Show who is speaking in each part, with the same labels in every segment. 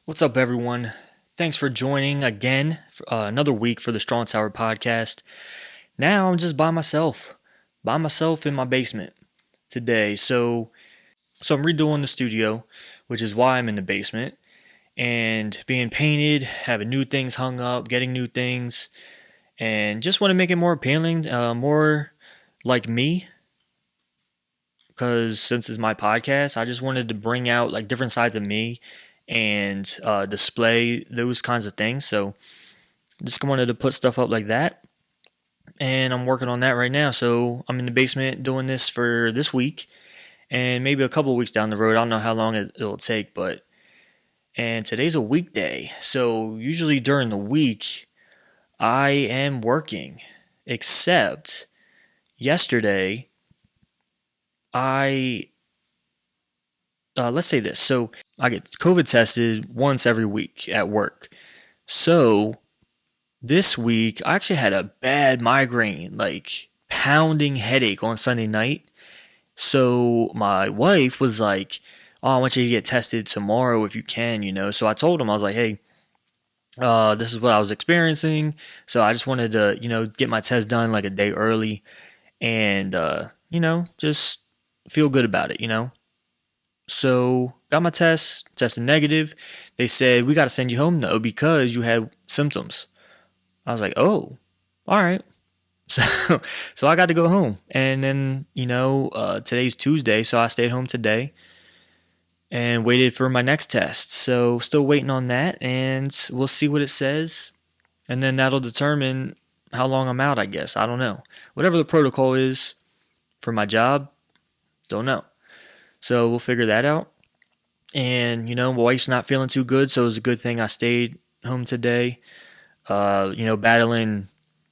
Speaker 1: What's up, everyone? Thanks for joining again for another week for the Strong Tower podcast. Now I'm just by myself in my basement today. So I'm redoing the studio, which is why I'm in the basement and being painted, having new things hung up, getting new things, and just want to make it more appealing, more like me. Because since it's my podcast, I just wanted to bring out like different sides of me and display those kinds of things. So just wanted to put stuff up like that. And I'm working on that right now. So I'm in the basement doing this for this week and maybe a couple of weeks down the road. I don't know how long it'll take, and today's a weekday. So usually during the week, I am working. Except yesterday, I let's say this. So I get COVID tested once every week at work. So this week I actually had a bad migraine, like pounding headache on Sunday night. So my wife was like, "Oh, I want you to get tested tomorrow if you can." So I told him, I was like, "Hey, this is what I was experiencing. So I just wanted to, get my test done like a day early and just feel good about it. So got my test, tested negative. They said we got to send you home though because you had symptoms. I was like, oh, all right. So so I got to go home, and then today's Tuesday, so I stayed home today and waited for my next test. So still waiting on that, and we'll see what it says, and then that'll determine how long I'm out. I guess I don't know. Whatever the protocol is for my job, don't know. So we'll figure that out. And, my wife's not feeling too good, so it was a good thing I stayed home today. Battling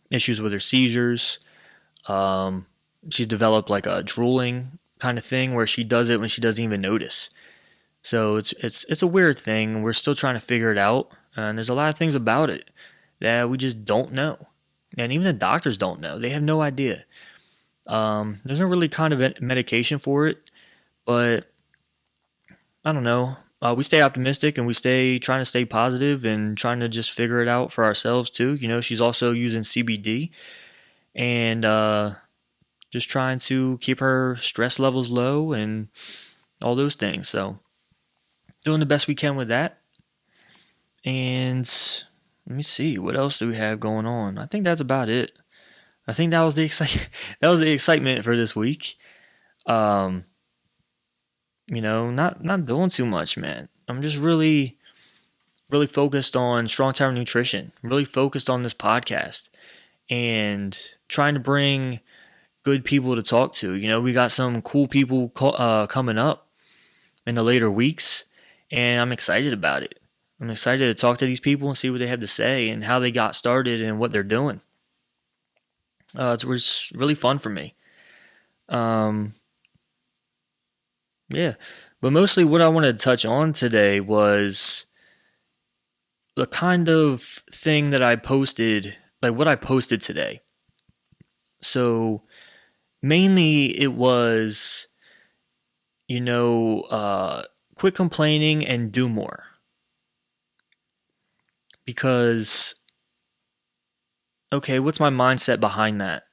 Speaker 1: issues with her seizures. She's developed like a drooling kind of thing where she does it when she doesn't even notice. So it's a weird thing. We're still trying to figure it out. And there's a lot of things about it that we just don't know. And even the doctors don't know. They have no idea. There's no really kind of medication for it. But I don't know. We stay optimistic and we stay trying to stay positive and trying to just figure it out for ourselves too. She's also using CBD and just trying to keep her stress levels low and all those things. So doing the best we can with that. And let me see, what else do we have going on? I think that's about it. I think that was the that was the excitement for this week. Not doing too much, man. I'm just really, really focused on Strong Tower Nutrition, really focused on this podcast and trying to bring good people to talk to. We got some cool people coming up in the later weeks, and I'm excited about it. I'm excited to talk to these people and see what they have to say and how they got started and what they're doing. It was really fun for me. Yeah, but mostly what I wanted to touch on today was the kind of thing that I posted, like what I posted today. So mainly it was, quit complaining and do more. Because, okay, what's my mindset behind that?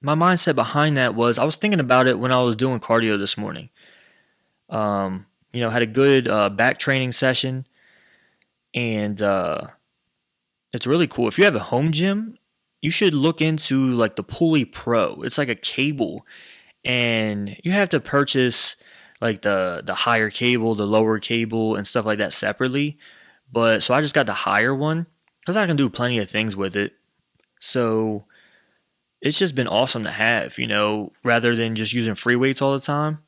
Speaker 1: My mindset behind that was I was thinking about it when I was doing cardio this morning. Had a good back training session, and it's really cool. If you have a home gym, you should look into like the Pulley Pro. It's like a cable, and you have to purchase like the higher cable, the lower cable, and stuff like that separately. But so I just got the higher one because I can do plenty of things with it. So it's just been awesome to have, rather than just using free weights all the time.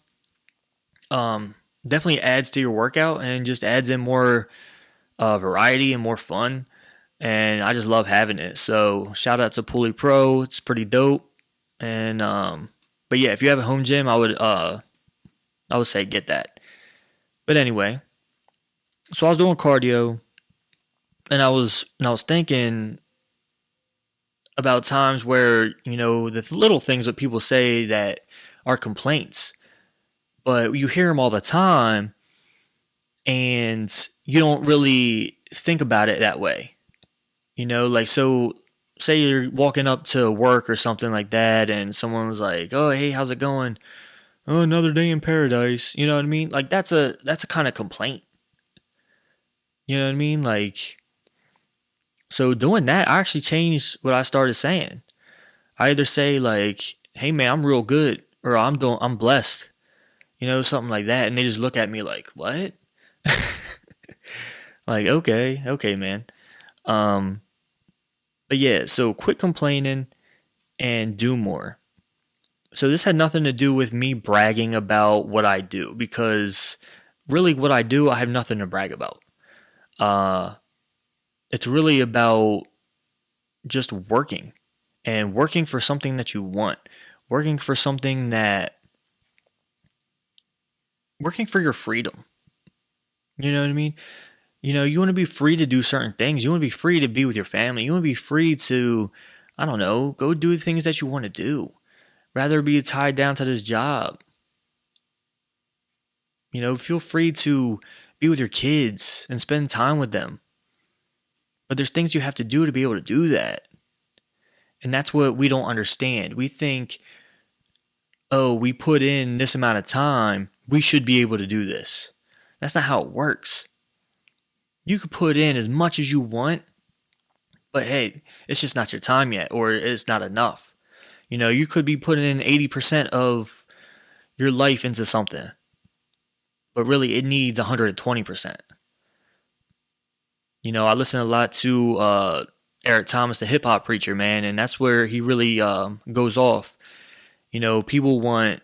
Speaker 1: Definitely adds to your workout and just adds in more variety and more fun. And I just love having it. So shout out to Pulley Pro. It's pretty dope. And but yeah, if you have a home gym, I would say get that. But anyway, so I was doing cardio, and I was thinking about times where, the little things that people say that are complaints, but you hear them all the time, and you don't really think about it that way. Like, so say you're walking up to work or something like that, and someone's like, "Oh, hey, how's it going?" "Oh, another day in paradise." You know what I mean? Like, that's a kind of complaint. You know what I mean? Like, so doing that, I actually changed what I started saying. I either say like, "Hey man, I'm real good," or I'm blessed. Something like that, and they just look at me like, "What?" Like, okay, man. Um, but yeah, so quit complaining and do more. So this had nothing to do with me bragging about what I do, because really what I do, I have nothing to brag about. Uh, it's really about just working, and working for something that you want, working for something that, working for your freedom. You know what I mean? You want to be free to do certain things. You want to be free to be with your family. You want to be free to, I don't know, go do the things that you want to do, rather be tied down to this job. Feel free to be with your kids and spend time with them. But there's things you have to do to be able to do that. And that's what we don't understand. We think, oh, we put in this amount of time, we should be able to do this. That's not how it works. You could put in as much as you want, but hey, it's just not your time yet, or it's not enough. You could be putting in 80% of your life into something, but really it needs 120%. I listen a lot to Eric Thomas, the hip hop preacher, man, and that's where he really goes off. People want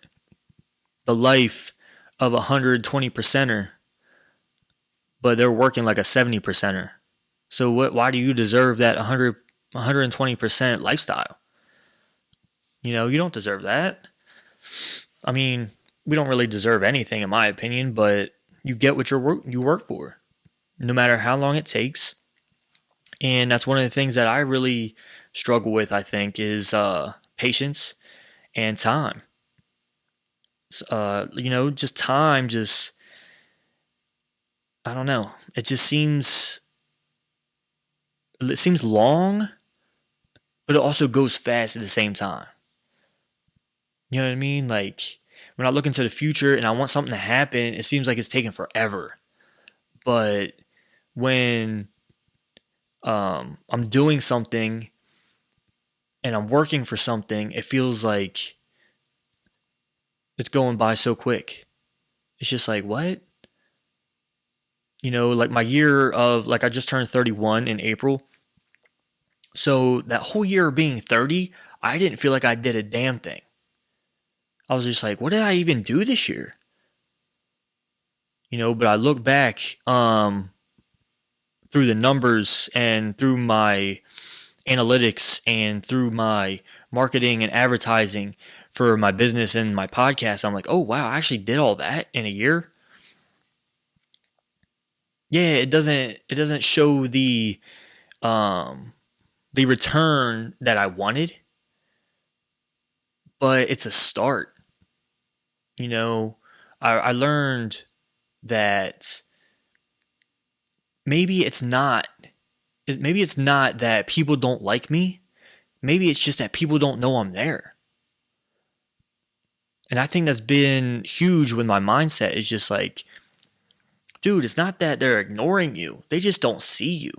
Speaker 1: the life of a 120%er, but they're working like a 70%er. So why do you deserve that 120% lifestyle? You don't deserve that. I mean, we don't really deserve anything, in my opinion, but you get what you work for, no matter how long it takes. And that's one of the things that I really struggle with, I think, is patience and time. Just time, I don't know. It seems long, but it also goes fast at the same time. You know what I mean? Like, when I look into the future and I want something to happen, it seems like it's taking forever. But when I'm doing something and I'm working for something, it feels like it's going by so quick. It's just like, what? Like my year of, like, I just turned 31 in April. So that whole year of being 30, I didn't feel like I did a damn thing. I was just like, what did I even do this year? But I look back through the numbers and through my analytics and through my marketing and advertising for my business and my podcast. I'm like, oh wow, I actually did all that in a year. Yeah, it doesn't show the return that I wanted, but it's a start. I learned that maybe it's not that people don't like me. Maybe it's just that people don't know I'm there. And I think that's been huge with my mindset. Is just like, dude, it's not that they're ignoring you. They just don't see you.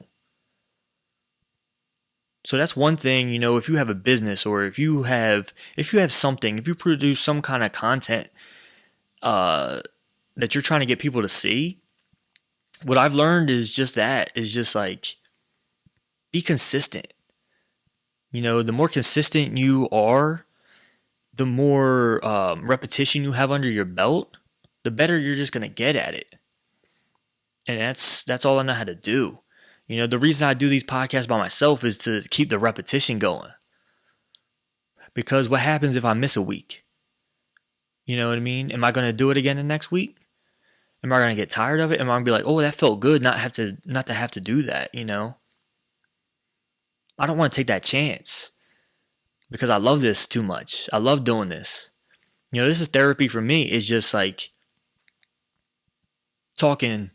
Speaker 1: So that's one thing, if you have a business, or if you have something, if you produce some kind of content that you're trying to get people to see, what I've learned is just like, be consistent. The more consistent you are, the more repetition you have under your belt, the better you're just going to get at it. And that's all I know how to do. The reason I do these podcasts by myself is to keep the repetition going. Because what happens if I miss a week? You know what I mean? Am I going to do it again the next week? Am I going to get tired of it? Am I going to be like, oh, that felt good, not to have to do that, I don't want to take that chance, because I love this too much. I love doing this. This is therapy for me. It's just like talking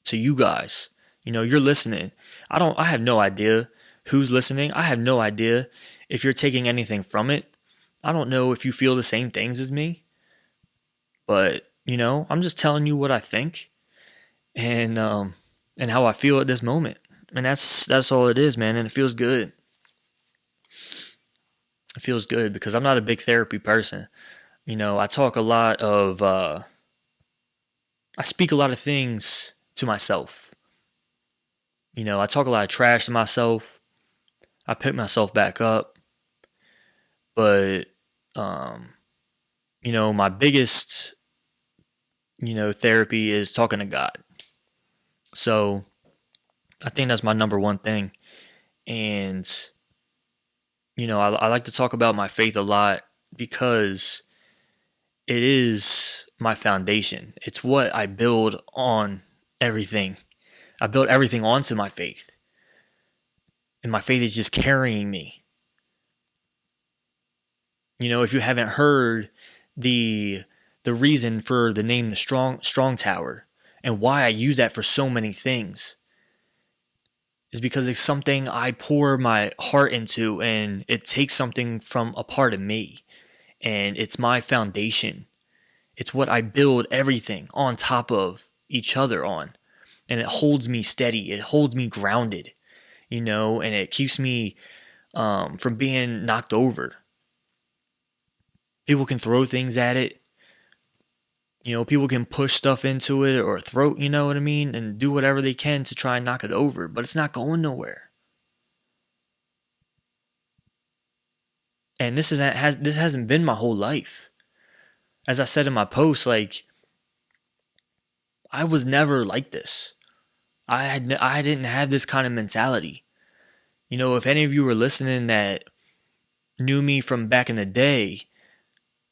Speaker 1: to you guys. You're listening. I have no idea who's listening. I have no idea if you're taking anything from it. I don't know if you feel the same things as me, but I'm just telling you what I think and how I feel at this moment. And that's all it is, man, and it feels good. It feels good because I'm not a big therapy person. I talk a lot of I speak a lot of things to myself. I talk a lot of trash to myself. I pick myself back up. But, my biggest, therapy is talking to God. So I think that's my number one thing. And, I like to talk about my faith a lot because it is my foundation. It's what I build on everything. I build everything onto my faith. And my faith is just carrying me. If you haven't heard the reason for the name the Strong Tower and why I use that for so many things is because it's something I pour my heart into, and it takes something from a part of me, and it's my foundation. It's what I build everything on top of each other on, and it holds me steady. It holds me grounded, and it keeps me from being knocked over. People can throw things at it. People can push stuff into it or throw, you know what I mean? And do whatever they can to try and knock it over, but it's not going nowhere. And this hasn't been my whole life. As I said in my post, like, I was never like this. I didn't have this kind of mentality. If any of you were listening that knew me from back in the day,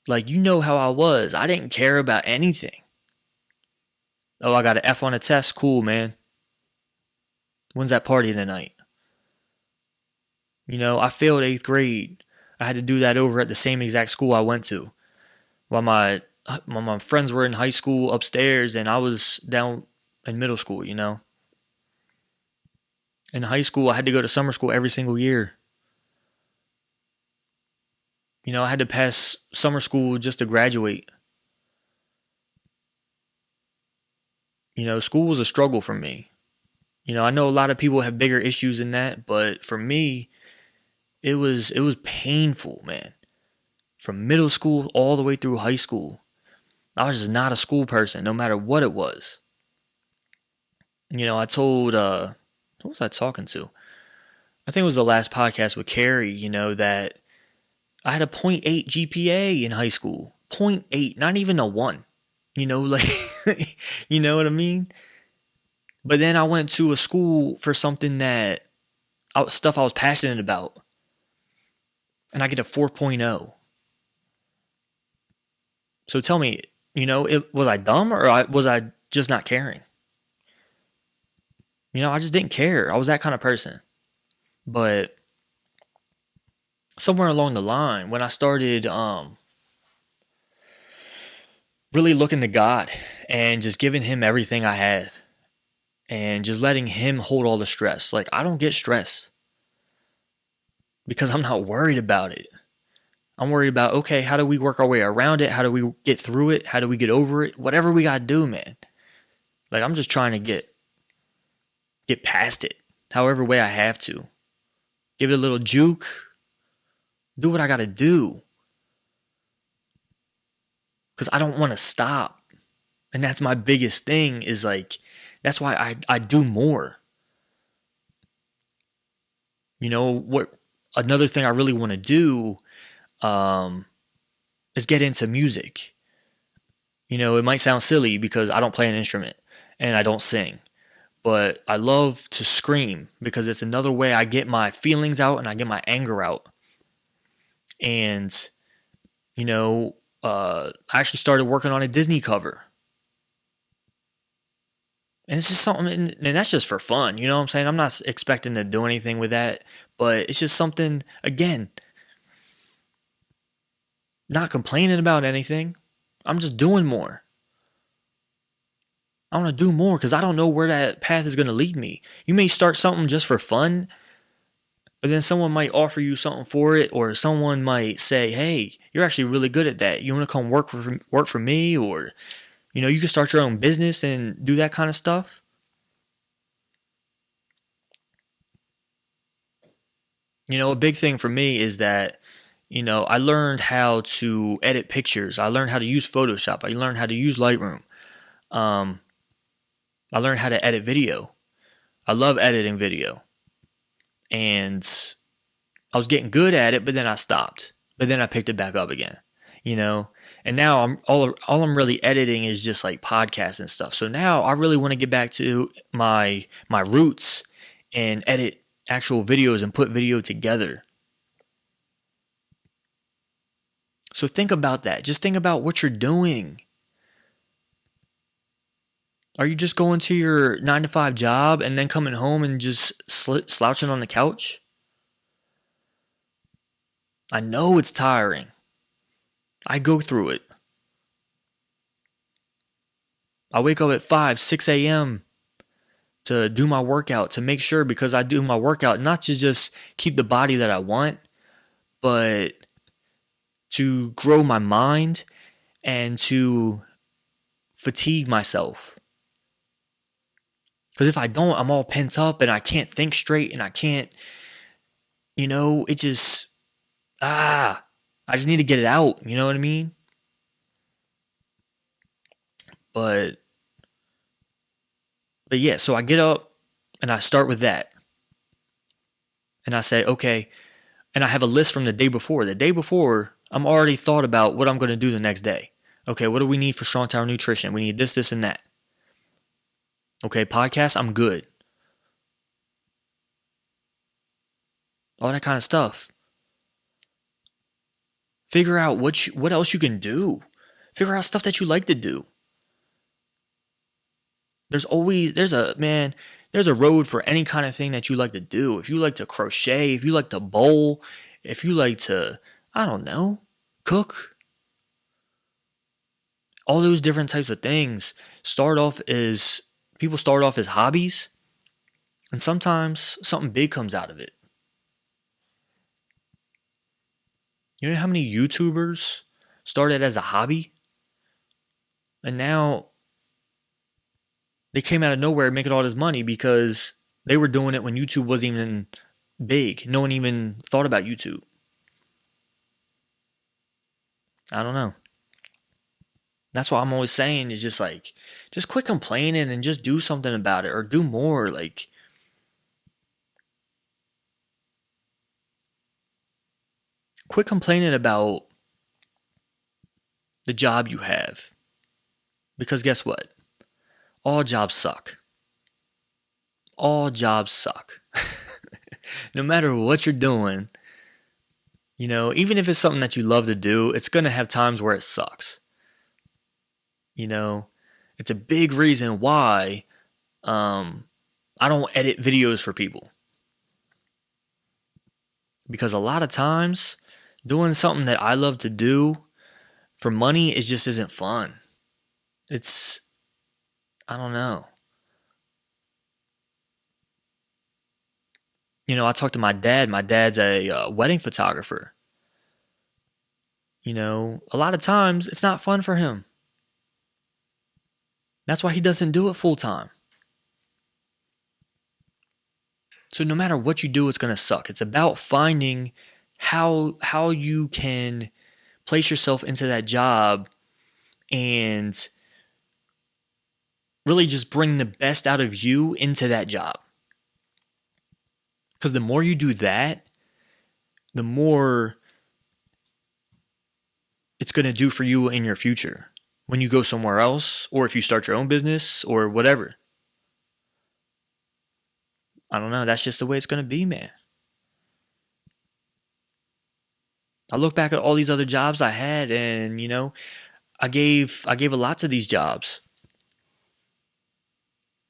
Speaker 1: like, how I was. I didn't care about anything. Oh, I got an F on a test? Cool, man. When's that party tonight? I failed 8th grade. I had to do that over at the same exact school I went to. While my friends were in high school upstairs and I was down in middle school, In high school, I had to go to summer school every single year. I had to pass summer school just to graduate. School was a struggle for me. I know a lot of people have bigger issues than that, but for me, it was painful, man. From middle school all the way through high school, I was just not a school person, no matter what it was. I told, what was I talking to? I think it was the last podcast with Carrie, that I had a .8 GPA in high school. .8, not even a 1. Like, you know what I mean? But then I went to a school for something stuff I was passionate about. And I get a 4.0. So tell me, was I dumb or was I just not caring? I just didn't care. I was that kind of person. But somewhere along the line, when I started really looking to God and just giving him everything I had and just letting him hold all the stress. Like, I don't get stressed because I'm not worried about it. I'm worried about, okay, how do we work our way around it? How do we get through it? How do we get over it? Whatever we got to do, man. Like, I'm just trying to get past it however way I have to. Give it a little juke. Do what I got to do. Because I don't want to stop. And that's my biggest thing is like, that's why I do more. What another thing I really want to do is get into music. It might sound silly because I don't play an instrument and I don't sing. But I love to scream because it's another way I get my feelings out and I get my anger out. And, I actually started working on a Disney cover. And it's just something, and that's just for fun, you know what I'm saying? I'm not expecting to do anything with that, but it's just something, again, not complaining about anything. I'm just doing more. I want to do more because I don't know where that path is going to lead me. You may start something just for fun, but then someone might offer you something for it, or someone might say, "Hey, you're actually really good at that. You want to come work for me?" Or you can start your own business and do that kind of stuff. A big thing for me is that I learned how to edit pictures. I learned how to use Photoshop. I learned how to use Lightroom. Um, I learned how to edit video. I love editing video, and I was getting good at it, but then I stopped. But then I picked it back up again, you know. And now all I'm really editing is just like podcasts and stuff. So now I really want to get back to my roots and edit actual videos and put video together. So think about that. Just think about what you're doing. Are you just going to your 9 to 5 job and then coming home and just slouching on the couch? I know it's tiring. I go through it. I wake up at 5, 6 a.m. to do my workout, to make sure, because I do my workout not to just keep the body that I want, but to grow my mind and to fatigue myself. Because if I don't, I'm all pent up and I can't think straight and I can't, it just, I just need to get it out. You know what I mean? But yeah, so I get up and I start with that. And I say, okay, and I have a list from the day before. The day before, I'm already thought about what I'm going to do the next day. Okay, what do we need for Strong Tower Nutrition? We need this, this, and that. Okay, podcast, I'm good. All that kind of stuff. Figure out what else you can do. Figure out stuff that you like to do. There's a road for any kind of thing that you like to do. If you like to crochet, if you like to bowl, if you like to, I don't know, cook, all those different types of things people start off as hobbies, and sometimes something big comes out of it. You know how many YouTubers started as a hobby? And now they came out of nowhere making all this money because they were doing it when YouTube wasn't even big. No one even thought about YouTube. I don't know. That's what I'm always saying is just quit complaining and just do something about it, or do more. Like, quit complaining about the job you have. Because guess what? All jobs suck. All jobs suck. No matter what you're doing, even if it's something that you love to do, it's going to have times where it sucks. It's a big reason why I don't edit videos for people. Because a lot of times, doing something that I love to do for money, it just isn't fun. I don't know. I talked to my dad. My dad's a wedding photographer. A lot of times it's not fun for him. That's why he doesn't do it full time. So no matter what you do, it's going to suck. It's about finding how you can place yourself into that job and really just bring the best out of you into that job. Because the more you do that, the more it's going to do for you in your future when you go somewhere else, or if you start your own business or whatever. I don't know. That's just the way it's going to be, man. I look back at all these other jobs I had, and I gave a lot to these jobs.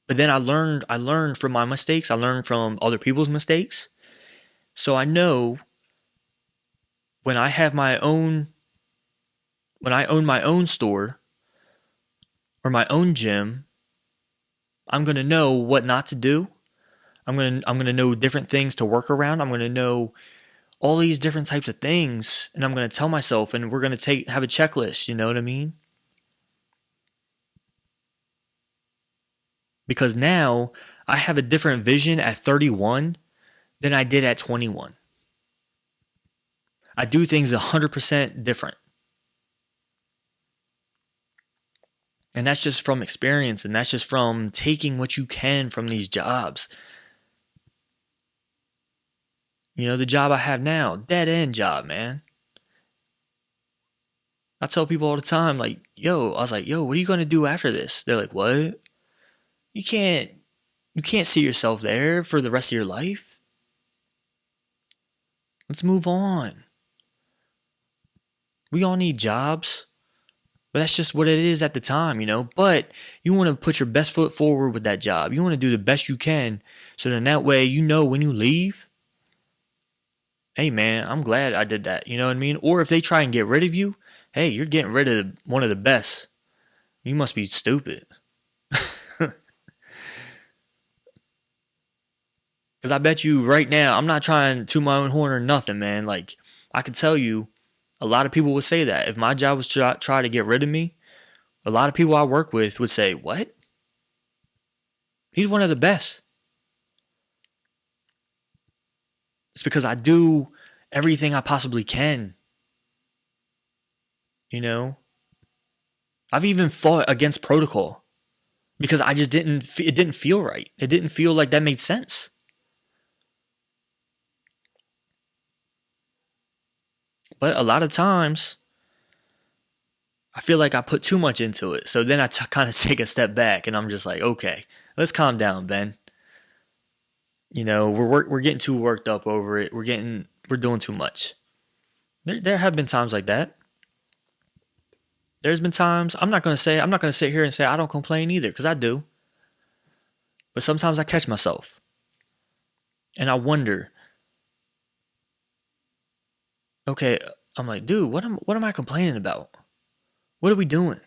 Speaker 1: But then I learned from my mistakes. I learned from other people's mistakes. So I know when I own my own store or my own gym, I'm going to know what not to do. I'm going to know different things to work around. I'm going to know all these different types of things, and I'm going to tell myself, and we're going to have a checklist, you know what I mean? Because now I have a different vision at 31 than I did at 21. I do things 100% different. And that's just from experience, and that's just from taking what you can from these jobs. You know, the job I have now, dead end job, man. I tell people all the time, like, yo, I was like, yo, what are you gonna do after this? They're like, what? You can't see yourself there for the rest of your life. Let's move on. We all need jobs. But that's just what it is at the time, you know. But you want to put your best foot forward with that job. You want to do the best you can. So then that way, you know, when you leave, hey man, I'm glad I did that. You know what I mean? Or if they try and get rid of you, hey, you're getting rid of one of the best. You must be stupid. Because I bet you right now, I'm not trying to toot my own horn or nothing, man. Like, I can tell you, a lot of people would say that. If my job was to try to get rid of me, a lot of people I work with would say, what? He's one of the best. It's because I do everything I possibly can. You know? I've even fought against protocol because I just it didn't feel right. It didn't feel like that made sense. But a lot of times, I feel like I put too much into it. So then I kind of take a step back and I'm just like, okay, let's calm down, Ben. You know, we're getting too worked up over it. We're doing too much. There have been times like that. There's been times I'm not gonna sit here and say I don't complain either, because I do. But sometimes I catch myself. And I wonder, okay, I'm like, dude, what am I complaining about? What are we doing?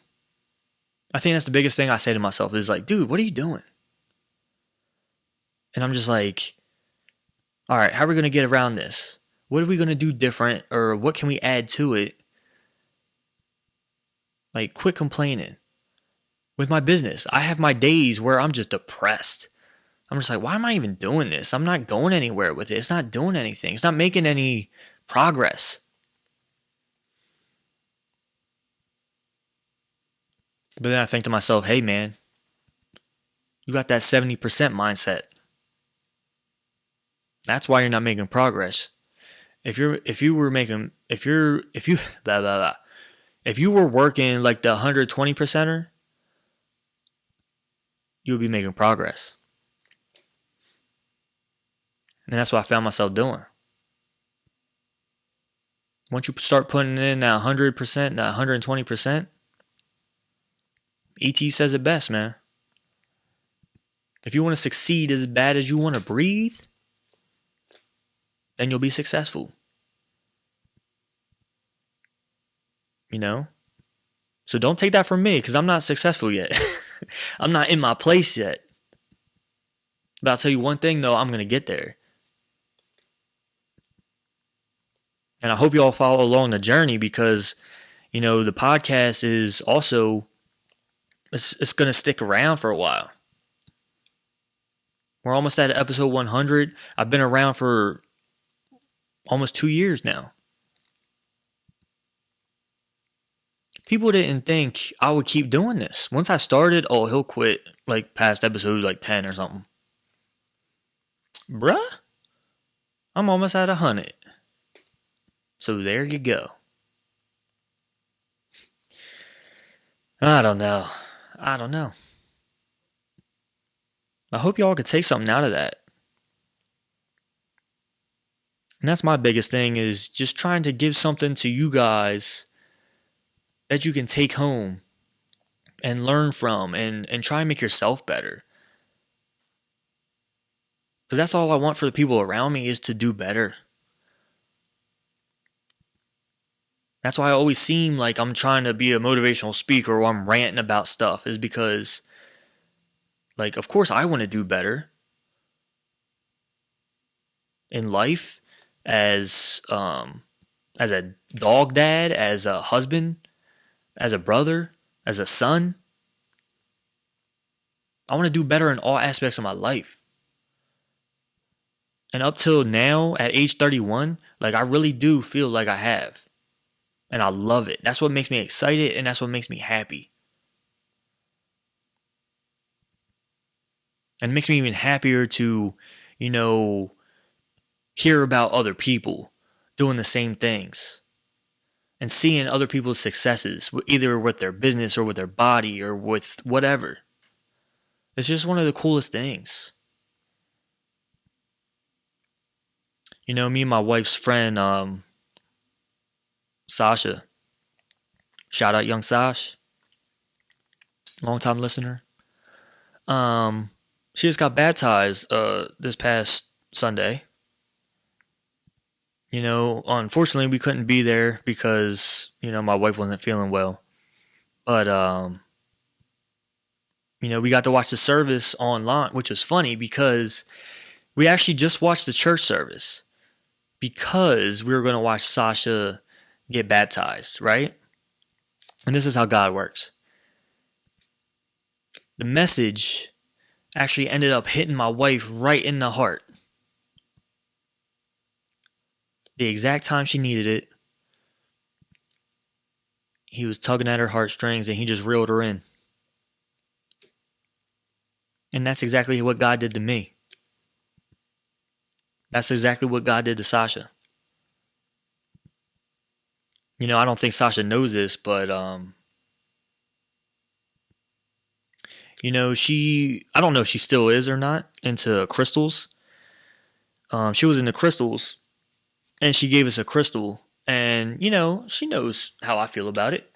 Speaker 1: I think that's the biggest thing I say to myself is like, dude, what are you doing? And I'm just like, all right, how are we going to get around this? What are we going to do different, or what can we add to it? Like, quit complaining. With my business, I have my days where I'm just depressed. I'm just like, why am I even doing this? I'm not going anywhere with it. It's not doing anything. It's not making any progress. But then I think to myself, hey man, you got that 70% mindset. That's why you're not making progress. If you were blah, blah, blah. If you were working like the 120%er, you would be making progress. And that's what I found myself doing. Once you start putting in that 100%, that 120%, ET says it best, man. If you want to succeed as bad as you want to breathe, then you'll be successful. You know? So don't take that from me, because I'm not successful yet. I'm not in my place yet. But I'll tell you one thing, though, I'm going to get there. And I hope you all follow along the journey, because, you know, the podcast is also, it's going to stick around for a while. We're almost at episode 100. I've been around for almost 2 years now. People didn't think I would keep doing this. Once I started, oh, he'll quit like past episode like 10 or something. Bruh, I'm almost at 100. So there you go. I don't know. I hope y'all could take something out of that. And that's my biggest thing, is just trying to give something to you guys that you can take home and learn from, and try and make yourself better. Because that's all I want for the people around me, is to do better. That's why I always seem like I'm trying to be a motivational speaker, or I'm ranting about stuff, is because Like, of course, I want to do better in life as a dog dad, as a husband, as a brother, as a son. I want to do better in all aspects of my life. And up till now, at age 31, like I really do feel like I have. And I love it. That's what makes me excited and that's what makes me happy. And it makes me even happier to, you know, hear about other people doing the same things and seeing other people's successes, either with their business or with their body or with whatever. It's just one of the coolest things. You know, me and my wife's friend, Sasha, shout out young Sash, long time listener. Um, she just got baptized this past Sunday. You know, unfortunately we couldn't be there because, you know, my wife wasn't feeling well. But you know, we got to watch the service online, which was funny because we actually just watched the church service because we were going to watch Sasha get baptized, right? And this is how God works. The message actually ended up hitting my wife right in the heart. The exact time she needed it, he was tugging at her heartstrings and he just reeled her in. And that's exactly what God did to me. That's exactly what God did to Sasha. You know, I don't think Sasha knows this, but you know, I don't know if she still is or not into crystals. She was into crystals and she gave us a crystal and, you know, she knows how I feel about it.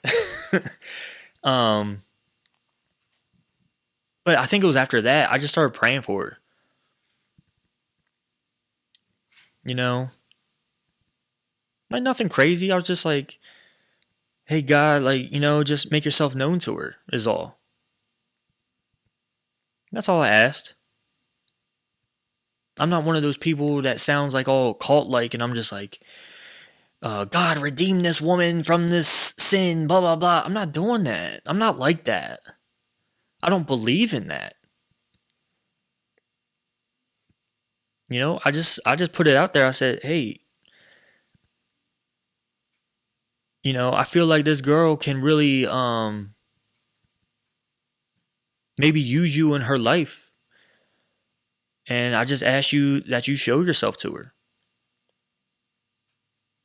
Speaker 1: um, but I think it was after that, I just started praying for her. You know, like nothing crazy. I was just like, hey, God, like, you know, just make yourself known to her, is all. That's all I asked. I'm not one of those people that sounds like all cult like, and I'm just like, God, redeem this woman from this sin, blah, blah, blah. I'm not doing that. I'm not like that. I don't believe in that. You know, I just put it out there. I said, hey, you know, I feel like this girl can really maybe use you in her life. And I just ask you that you show yourself to her.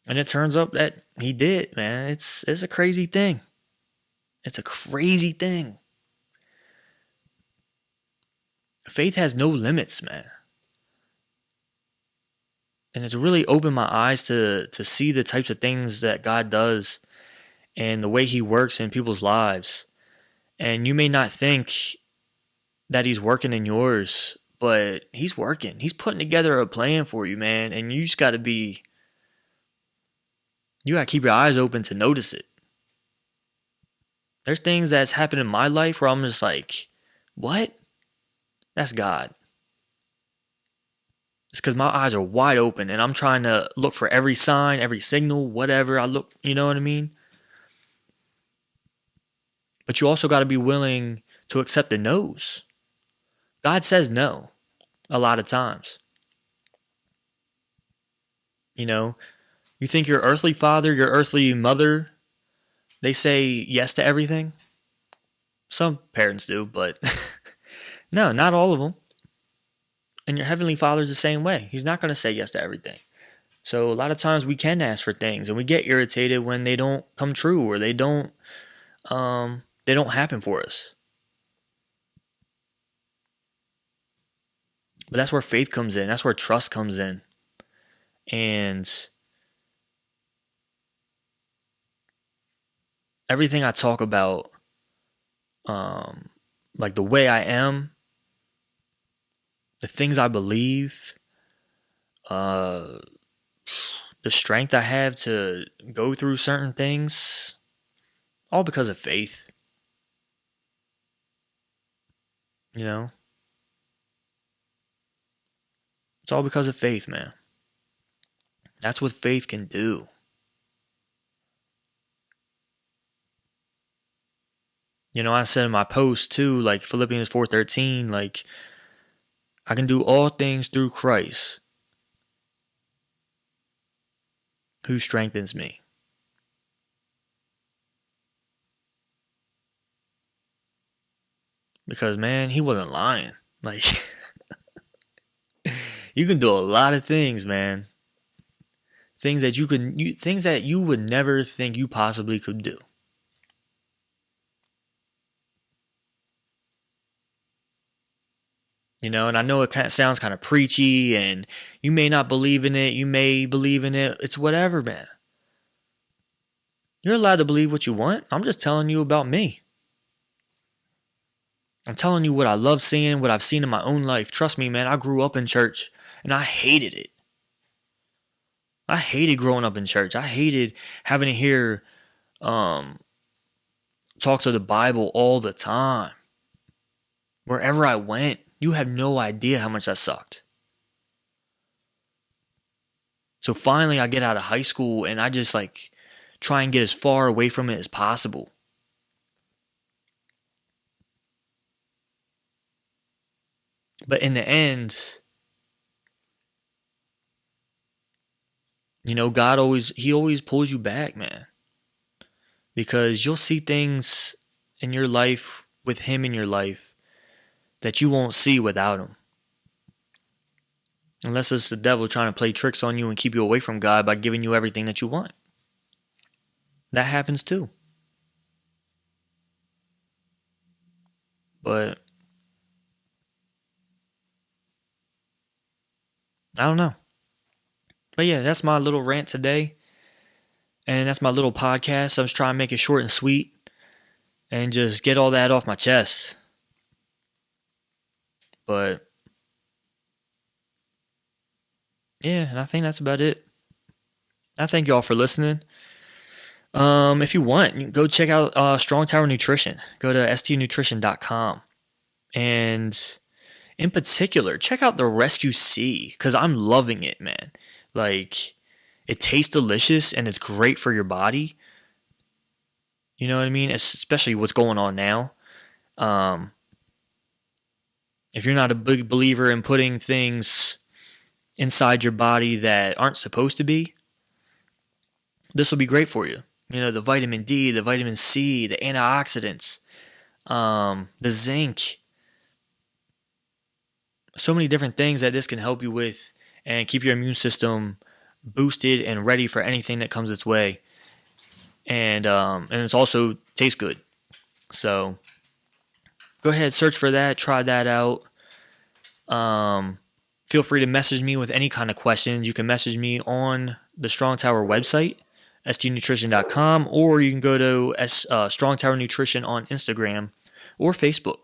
Speaker 1: And it turns up that he did, man. It's a crazy thing. It's a crazy thing. Faith has no limits, man. And it's really opened my eyes to see the types of things that God does and the way he works in people's lives. And you may not think that he's working in yours, but he's working. He's putting together a plan for you, man. And you just got to keep your eyes open to notice it. There's things that's happened in my life where I'm just like, what? That's God. It's because my eyes are wide open and I'm trying to look for every sign, every signal, whatever I look, you know what I mean? But you also got to be willing to accept the no's. God says no a lot of times. You know, you think your earthly father, your earthly mother, they say yes to everything? Some parents do, but no, not all of them. And your heavenly father's the same way. He's not going to say yes to everything. So a lot of times we can ask for things and we get irritated when they don't come true or they don't happen for us. But that's where faith comes in. That's where trust comes in. And everything I talk about, like the way I am, the things I believe, the strength I have to go through certain things, all because of faith. You know? It's all because of faith, man. That's what faith can do. I said in my post too, like Philippians 4:13, like I can do all things through Christ who strengthens me. Because man, he wasn't lying. Like you can do a lot of things, man. Things that things that you would never think you possibly could do. And I know it kind of sounds kind of preachy, and you may not believe in it. You may believe in it. It's whatever, man. You're allowed to believe what you want. I'm just telling you about me. I'm telling you what I love seeing, what I've seen in my own life. Trust me, man, I grew up in church, and I hated it. I hated growing up in church. I hated having to hear talks of the Bible all the time. Wherever I went, you have no idea how much that sucked. So finally I get out of high school and I just like try and get as far away from it as possible. But in the end, God always pulls you back, man. Because you'll see things in your life with him in your life that you won't see without him. Unless it's the devil trying to play tricks on you and keep you away from God by giving you everything that you want. That happens too. But I don't know. But yeah, that's my little rant today. And that's my little podcast. I'm just trying to make it short and sweet. And just get all that off my chest. But yeah, and I think that's about it. I thank y'all for listening. If you want, you can go check out Strong Tower Nutrition. Go to stnutrition.com. And in particular, check out the Rescue C, because I'm loving it, man. Like, it tastes delicious and it's great for your body. You know what I mean? Especially what's going on now. If you're not a big believer in putting things inside your body that aren't supposed to be, this will be great for you. The vitamin D, the vitamin C, the antioxidants, the zinc. So many different things that this can help you with and keep your immune system boosted and ready for anything that comes its way. And it's also tastes good. So go ahead, search for that, try that out. Feel free to message me with any kind of questions. You can message me on the Strong Tower website, stnutrition.com, or you can go to Strong Tower Nutrition on Instagram or Facebook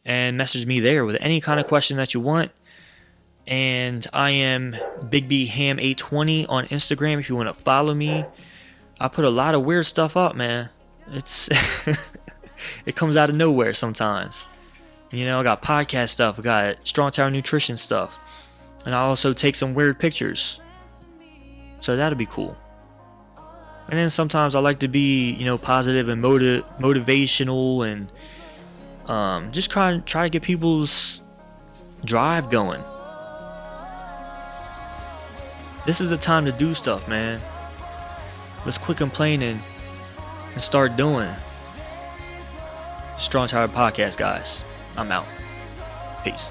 Speaker 1: and message me there with any kind of question that you want. And I am Big B Ham 820 on Instagram if you want to follow me. I put a lot of weird stuff up, man. It's it comes out of nowhere sometimes. I got podcast stuff, I got Strong Tower Nutrition stuff, and I also take some weird pictures. So that'll be cool. And then sometimes I like to be, positive and motivational, and just try to get people's drive going. This is the time to do stuff, man. Let's quit complaining and start doing. Strong Tower Podcast, guys. I'm out. Peace.